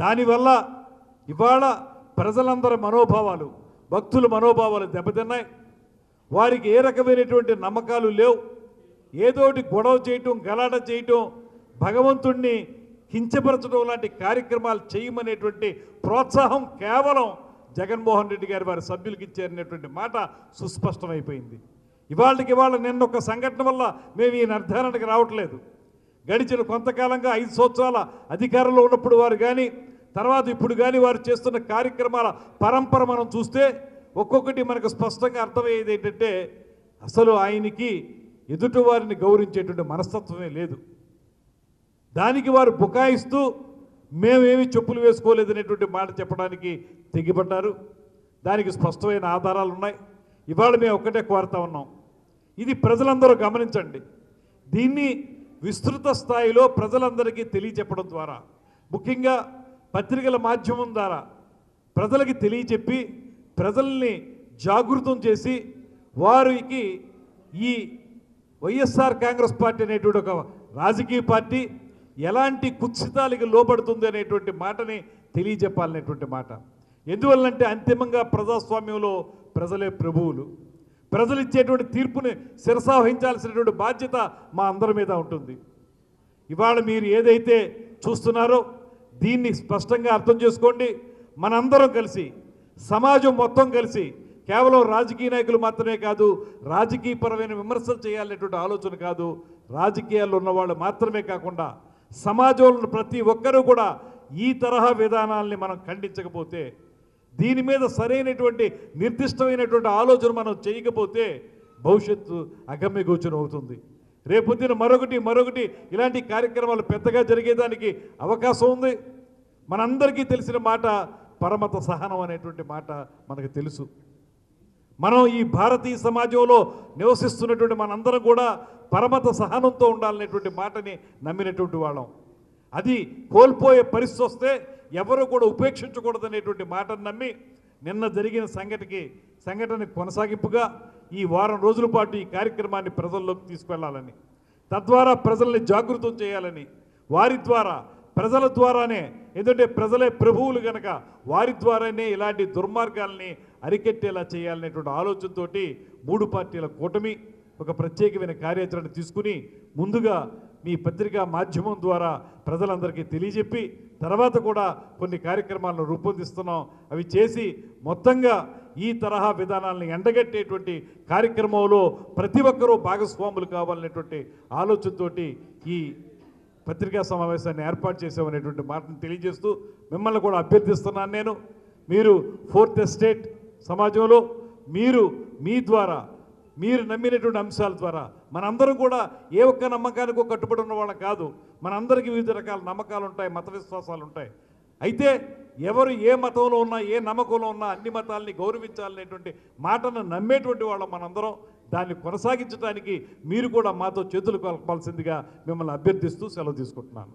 దానివల్ల ఇవాళ ప్రజలందరి మనోభావాలు, భక్తుల మనోభావాలు దెబ్బతిన్నాయి. వారికి ఏ రకమైనటువంటి నమ్మకాలు లేవు. ఏదోటి గొడవ చేయటం, గలాట చేయటం, భగవంతుణ్ణి కించపరచడం లాంటి కార్యక్రమాలు చేయమనేటువంటి ప్రోత్సాహం కేవలం జగన్మోహన్ రెడ్డి గారి వారి సభ్యులకి ఇచ్చారనేటువంటి మాట సుస్పష్టమైపోయింది. ఇవాళకి నిన్న ఒక సంఘటన వల్ల మేము ఈ నిర్ధారణకు రావట్లేదు. గడిచిన కొంతకాలంగా 5 సంవత్సరాల అధికారంలో ఉన్నప్పుడు వారు కానీ, తర్వాత ఇప్పుడు కానీ వారు చేస్తున్న కార్యక్రమాల పరంపర మనం చూస్తే ఒక్కొక్కటి మనకు స్పష్టంగా అర్థమయ్యేది ఏంటంటే, అసలు ఆయనకి ఎదుటి వారిని గౌరవించేటువంటి మనస్తత్వమే లేదు. దానికి వారు బుకాయిస్తూ మేమేమి చెప్పులు వేసుకోలేదనేటువంటి మాట చెప్పడానికి తెగిపడ్డారు. దానికి స్పష్టమైన ఆధారాలు ఉన్నాయి. ఇవాళ మేము ఒక్కటే కోరుతా ఉన్నాం, ఇది ప్రజలందరూ గమనించండి. దీన్ని విస్తృత స్థాయిలో ప్రజలందరికీ తెలియచెప్పడం ద్వారా, ముఖ్యంగా పత్రికల మాధ్యమం ద్వారా ప్రజలకి తెలియచెప్పి ప్రజల్ని జాగృతం చేసి వారికి ఈ వైఎస్ఆర్ కాంగ్రెస్ పార్టీ అనేటువంటి ఒక రాజకీయ పార్టీ ఎలాంటి కుత్సితాలకి లోపడుతుంది అనేటువంటి మాటని తెలియజెప్పాలనేటువంటి మాట. ఎందువల్లంటే అంతిమంగా ప్రజాస్వామ్యంలో ప్రజలే ప్రభువులు. ప్రజలు ఇచ్చేటువంటి తీర్పుని శిరసావహించాల్సినటువంటి బాధ్యత మా అందరి మీద ఉంటుంది. ఇవాళ మీరు ఏదైతే చూస్తున్నారో దీన్ని స్పష్టంగా అర్థం చేసుకోండి. మనందరం కలిసి, సమాజం మొత్తం కలిసి, కేవలం రాజకీయ నాయకులు మాత్రమే కాదు, రాజకీయపరమైన విమర్శలు చేయాలనేటువంటి ఆలోచన కాదు, రాజకీయాల్లో ఉన్నవాళ్ళు మాత్రమే కాకుండా సమాజంలో ప్రతి ఒక్కరూ కూడా ఈ తరహా విధానాల్ని మనం ఖండించకపోతే, దీని మీద సరైనటువంటి నిర్దిష్టమైనటువంటి ఆలోచన మనం చేయకపోతే భవిష్యత్తు అగమ్యగోచరం అవుతుంది. రేపొద్దున మరొకటి ఇలాంటి కార్యక్రమాలు పెద్దగా జరిగేదానికి అవకాశం ఉంది. మనందరికీ తెలిసిన మాట పరమత సహనం అనేటువంటి మాట మనకు తెలుసు. మనం ఈ భారతీయ సమాజంలో నివసిస్తున్నటువంటి మనందరం కూడా పరమత సహనంతో ఉండాలనేటువంటి మాటని నమ్మినటువంటి వాళ్ళం. అది కోల్పోయే పరిస్థితి వస్తే ఎవరు కూడా ఉపేక్షించకూడదనేటువంటి మాటను నమ్మి నిన్న జరిగిన సంఘటన కొనసాగింపుగా ఈ వారం రోజుల పాటు ఈ కార్యక్రమాన్ని ప్రజల్లోకి తీసుకెళ్లాలని, తద్వారా ప్రజల్ని జాగృతం చేయాలని, వారి ద్వారా, ప్రజల ద్వారానే, ఎందుకంటే ప్రజలే ప్రభువులు కనుక వారి ద్వారానే ఇలాంటి దుర్మార్గాల్ని అరికెట్టేలా చేయాలనేటువంటి ఆలోచనతో 3 పార్టీల కూటమి ఒక ప్రత్యేకమైన కార్యాచరణ తీసుకుని ముందుగా మీ పత్రికా మాధ్యమం ద్వారా ప్రజలందరికీ తెలియజెప్పి తర్వాత కూడా కొన్ని కార్యక్రమాలను రూపొందిస్తున్నాం. అవి చేసి మొత్తంగా ఈ తరహా విధానాలను ఎండగట్టేటువంటి కార్యక్రమంలో ప్రతి ఒక్కరూ భాగస్వాములు కావాలనేటువంటి ఆలోచనతోటి ఈ పత్రికా సమావేశాన్ని ఏర్పాటు చేసామనేటువంటి మాటను తెలియజేస్తూ మిమ్మల్ని కూడా అభ్యర్థిస్తున్నాను. నేను మీరు 4th ఎస్టేట్ సమాజంలో మీరు మీ ద్వారా, మీరు నమ్మినటువంటి అంశాల ద్వారా, మనందరం కూడా ఏ ఒక్క నమ్మకానికో కట్టుబడి ఉన్న వాళ్ళం కాదు. మనందరికీ వివిధ రకాల నమ్మకాలు ఉంటాయి, మత విశ్వాసాలు ఉంటాయి. అయితే ఎవరు ఏ మతంలో ఉన్నా, ఏ నమ్మకంలో ఉన్నా అన్ని మతాలని గౌరవించాలనేటువంటి మాటను నమ్మేటువంటి వాళ్ళం మనందరం. దాన్ని కొనసాగించడానికి మీరు కూడా మాతో చేతులు కలపాల్సిందిగా మిమ్మల్ని అభ్యర్థిస్తూ సెలవు తీసుకుంటున్నాను.